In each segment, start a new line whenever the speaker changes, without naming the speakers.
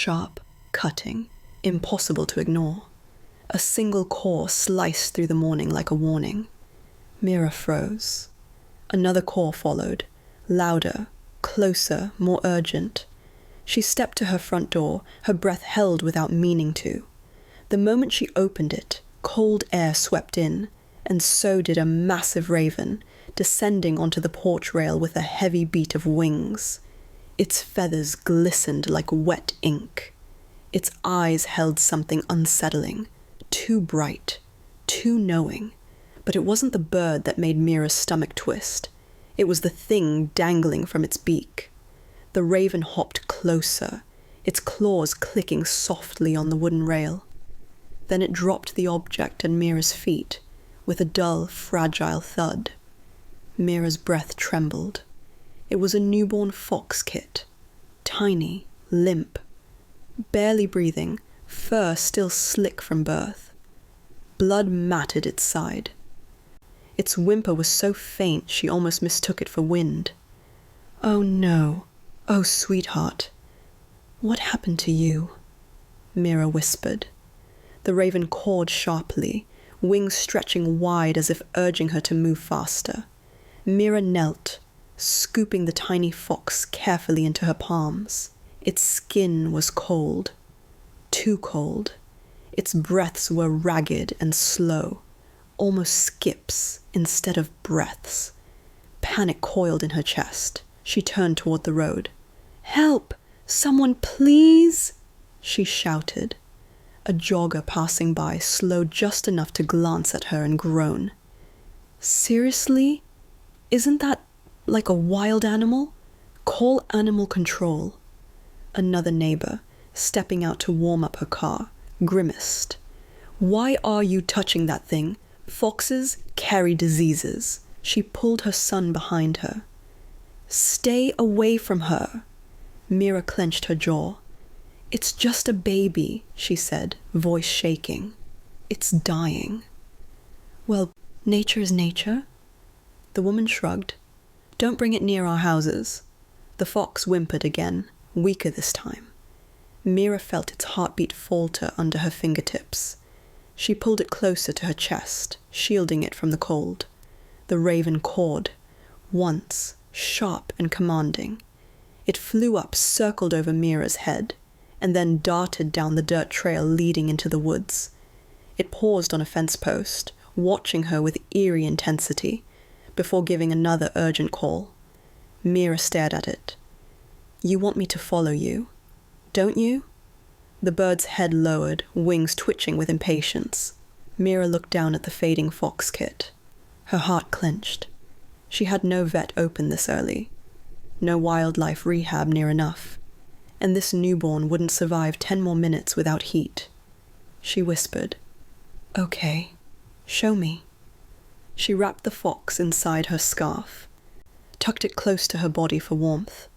sharp, cutting, impossible to ignore. A single core sliced through the morning like a warning. Mira froze. Another core followed, louder, closer, more urgent. She stepped to her front door, her breath held without meaning to. The moment she opened it, cold air swept in, and so did a massive raven, descending onto the porch rail with a heavy beat of wings. Its feathers glistened like wet ink. Its eyes held something unsettling, too bright, too knowing. But it wasn't the bird that made Mira's stomach twist. It was the thing dangling from its beak. The raven hopped closer, its claws clicking softly on the wooden rail. Then it dropped the object at Mira's feet, with a dull, fragile thud. Mira's breath trembled. It was a newborn fox kit, tiny, limp, barely breathing, fur still slick from birth. Blood matted its side. Its whimper was so faint she almost mistook it for wind. "Oh no, oh sweetheart, what happened to you?" Mira whispered. The raven cawed sharply, wings stretching wide as if urging her to move faster. Mira knelt, scooping the tiny fox carefully into her palms. Its skin was cold, too cold. Its breaths were ragged and slow, almost skips instead of breaths. Panic coiled in her chest. She turned toward the road. "Help! Someone, please!" she shouted. A jogger passing by slowed just enough to glance at her and groan. "Seriously? Isn't that like a wild animal? Call animal control." Another neighbor, stepping out to warm up her car, grimaced. "Why are you touching that thing? Foxes carry diseases." She pulled her son behind her. "Stay away from her." Mira clenched her jaw. "It's just a baby," she said, voice shaking. "It's dying." "Well, nature is nature." The woman shrugged. "Don't bring it near our houses." The fox whimpered again, weaker this time. Mira felt its heartbeat falter under her fingertips. She pulled it closer to her chest, shielding it from the cold. The raven cawed, once, sharp and commanding. It flew up, circled over Mira's head, and then darted down the dirt trail leading into the woods. It paused on a fence post, watching her with eerie intensity, before giving another urgent call. Mira stared at it. "You want me to follow you, don't you?" The bird's head lowered, wings twitching with impatience. Mira looked down at the fading fox kit. Her heart clenched. She had no vet open this early, no wildlife rehab near enough, and this newborn wouldn't survive 10 more minutes without heat. She whispered, "Okay, show me." She wrapped the fox inside her scarf, tucked it close to her body for warmth,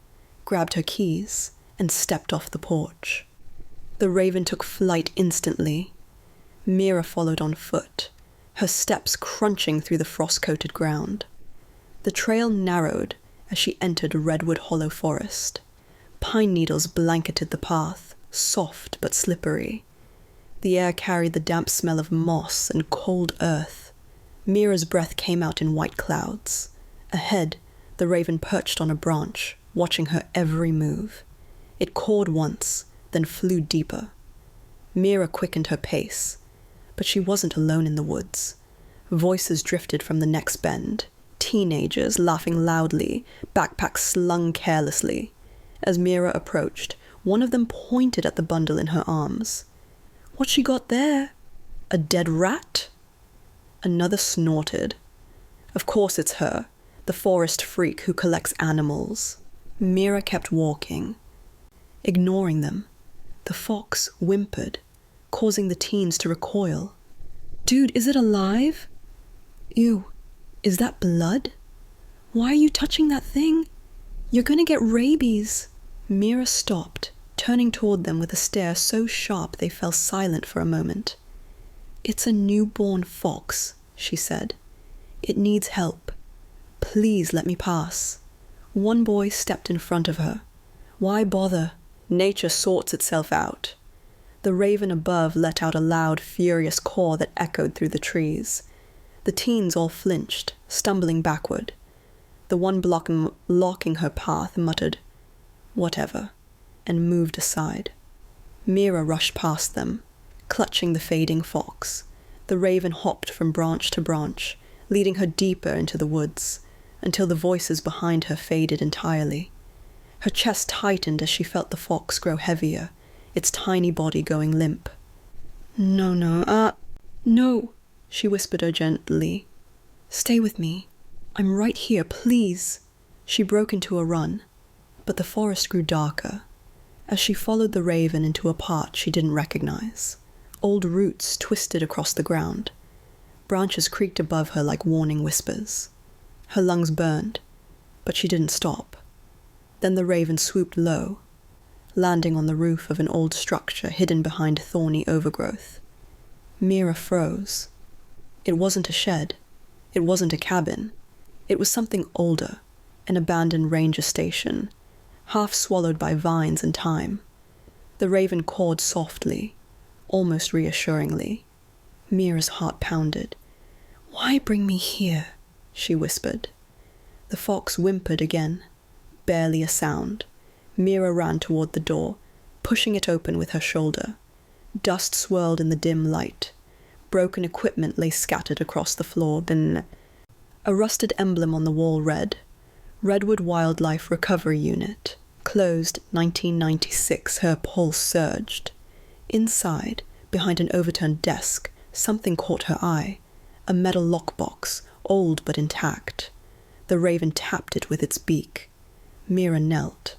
grabbed her keys, and stepped off the porch. The raven took flight instantly. Mira followed on foot, her steps crunching through the frost-coated ground. The trail narrowed as she entered a redwood hollow forest. Pine needles blanketed the path, soft but slippery. The air carried the damp smell of moss and cold earth. Mira's breath came out in white clouds. Ahead, the raven perched on a branch, watching her every move. It cawed once, then flew deeper. Mira quickened her pace, but she wasn't alone in the woods. Voices drifted from the next bend, teenagers laughing loudly, backpacks slung carelessly. As Mira approached, one of them pointed at the bundle in her arms. "What's she got there? A dead rat?" Another snorted. "Of course it's her, the forest freak who collects animals." Mira kept walking, ignoring them. The fox whimpered, causing the teens to recoil. "Dude, is it alive? Ew, is that blood? Why are you touching that thing? You're gonna get rabies." Mira stopped, turning toward them with a stare so sharp they fell silent for a moment. "It's a newborn fox," she said. "It needs help. Please let me pass." One boy stepped in front of her. "Why bother? Nature sorts itself out. The raven above let out a loud, furious caw that echoed through the trees. The teens all flinched, stumbling backward. The one blocking her path muttered, "Whatever," and moved aside. Mira rushed past them, clutching the fading fox. The raven hopped from branch to branch, leading her deeper into the woods, until the voices behind her faded entirely. Her chest tightened as she felt the fox grow heavier, its tiny body going limp. No, she whispered urgently. "Stay with me. I'm right here, please." She broke into a run, but the forest grew darker. As she followed the raven into a part she didn't recognize, old roots twisted across the ground. Branches creaked above her like warning whispers. Her lungs burned, but she didn't stop. Then the raven swooped low, landing on the roof of an old structure hidden behind thorny overgrowth. Mira froze. It wasn't a shed. It wasn't a cabin. It was something older, an abandoned ranger station, half swallowed by vines and time. The raven cawed softly, almost reassuringly. Mira's heart pounded. "Why bring me here?" she whispered. The fox whimpered again, barely a sound. Mira ran toward the door, pushing it open with her shoulder. Dust swirled in the dim light. Broken equipment lay scattered across the floor. Then a rusted emblem on the wall read, "Redwood Wildlife Recovery Unit. Closed 1996." Her pulse surged. Inside, behind an overturned desk, something caught her eye. A metal lockbox, old but intact. The raven tapped it with its beak. Mira knelt,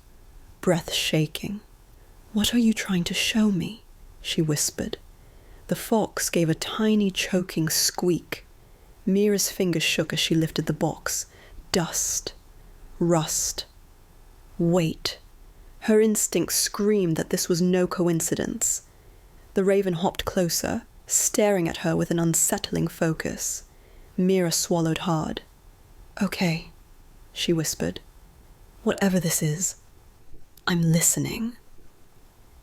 breath shaking. "What are you trying to show me?" she whispered. The fox gave a tiny choking squeak. Mira's fingers shook as she lifted the box. Dust. Rust. Wait. Her instinct screamed that this was no coincidence. The raven hopped closer, staring at her with an unsettling focus. Mira swallowed hard. "Okay," she whispered. "Whatever this is, I'm listening."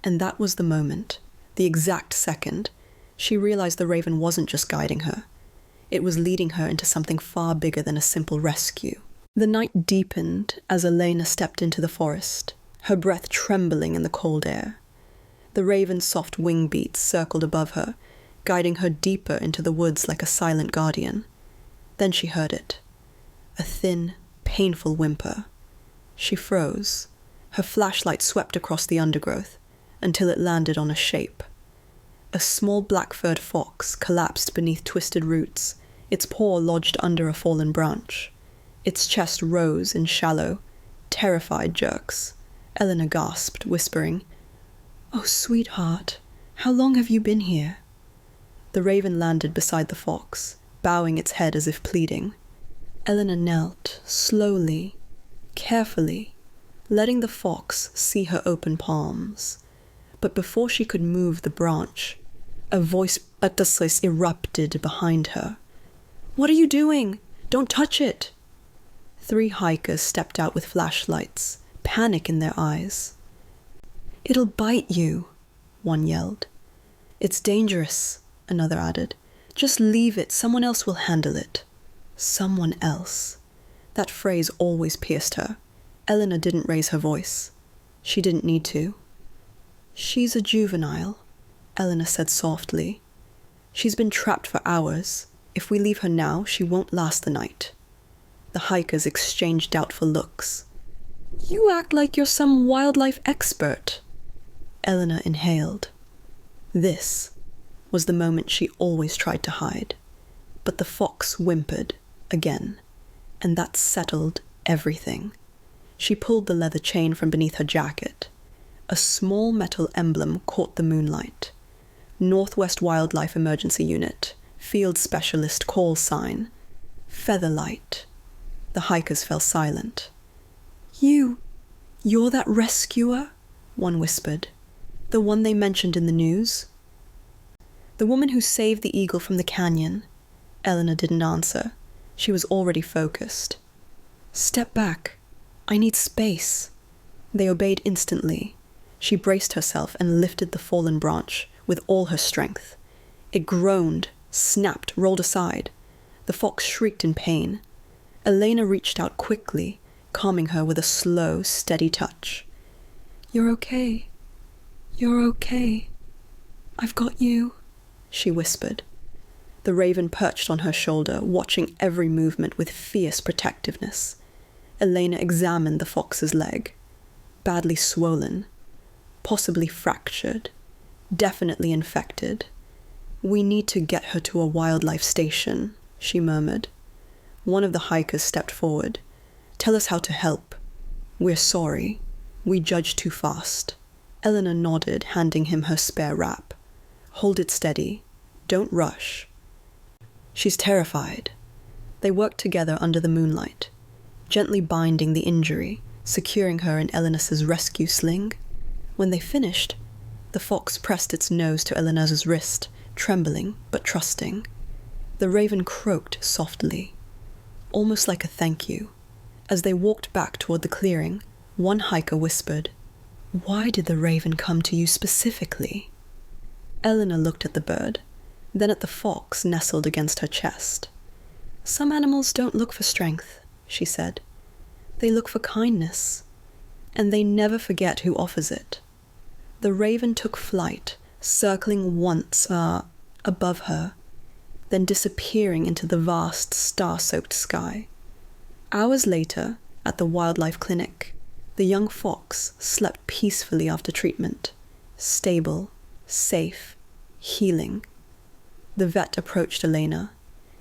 And that was the moment, the exact second, she realized the raven wasn't just guiding her. It was leading her into something far bigger than a simple rescue. The night deepened as Elena stepped into the forest, her breath trembling in the cold air. The raven's soft wing beats circled above her, guiding her deeper into the woods like a silent guardian. Then she heard it. A thin, painful whimper. She froze. Her flashlight swept across the undergrowth until it landed on a shape. A small black-furred fox collapsed beneath twisted roots, its paw lodged under a fallen branch. Its chest rose in shallow, terrified jerks. Elena gasped, whispering, "Oh, sweetheart, how long have you been here?" The raven landed beside the fox, bowing its head as if pleading. Elena knelt, slowly, carefully, letting the fox see her open palms. But before she could move the branch, a voice erupted behind her. "What are you doing? Don't touch it!" 3 hikers stepped out with flashlights, panic in their eyes. "It'll bite you," one yelled. "It's dangerous," another added. "Just leave it, someone else will handle it." Someone else. That phrase always pierced her. Elena didn't raise her voice. She didn't need to. "She's a juvenile," Elena said softly. "She's been trapped for hours. If we leave her now, she won't last the night." The hikers exchanged doubtful looks. "You act like you're some wildlife expert." Elena inhaled. This was the moment she always tried to hide. But the fox whimpered again, and that settled everything. She pulled the leather chain from beneath her jacket. A small metal emblem caught the moonlight. Northwest Wildlife Emergency Unit, Field Specialist Call Sign, Featherlight. The hikers fell silent. You're that rescuer?" one whispered. "The one they mentioned in the news?" "The woman who saved the eagle from the canyon." Elena didn't answer. She was already focused. "Step back. I need space." They obeyed instantly. She braced herself and lifted the fallen branch with all her strength. It groaned, snapped, rolled aside. The fox shrieked in pain. Elena reached out quickly, calming her with a slow, steady touch. "You're okay. You're okay. I've got you," she whispered. The raven perched on her shoulder, watching every movement with fierce protectiveness. Elena examined the fox's leg. Badly swollen, possibly fractured, definitely infected. "We need to get her to a wildlife station," she murmured. One of the hikers stepped forward. "Tell us how to help. We're sorry. We judged too fast." Eleanor nodded, handing him her spare wrap. "Hold it steady. Don't rush." "She's terrified." They worked together under the moonlight, gently binding the injury, securing her in Eleanor's rescue sling. When they finished, the fox pressed its nose to Eleanor's wrist, trembling but trusting. The raven croaked softly, almost like a thank you. As they walked back toward the clearing, one hiker whispered, "Why did the raven come to you specifically?" Eleanor looked at the bird, then at the fox nestled against her chest. "Some animals don't look for strength," she said. "They look for kindness, and they never forget who offers it." The raven took flight, circling once above her, then disappearing into the vast star-soaked sky. Hours later, at the wildlife clinic, the young fox slept peacefully after treatment, stable, safe, healing. The vet approached Elena.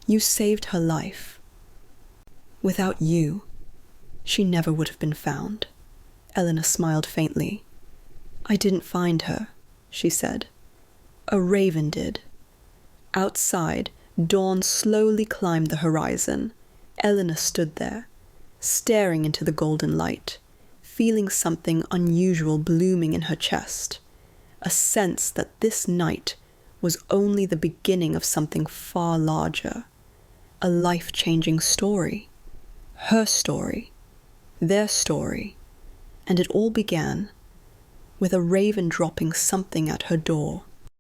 "You saved her life. Without you, she never would have been found." Eleanor smiled faintly. "I didn't find her," she said. "A raven did." Outside, dawn slowly climbed the horizon. Eleanor stood there, staring into the golden light, feeling something unusual blooming in her chest, a sense that this night was only the beginning of something far larger, a life-changing story, her story, their story, and it all began with a raven dropping something at her door.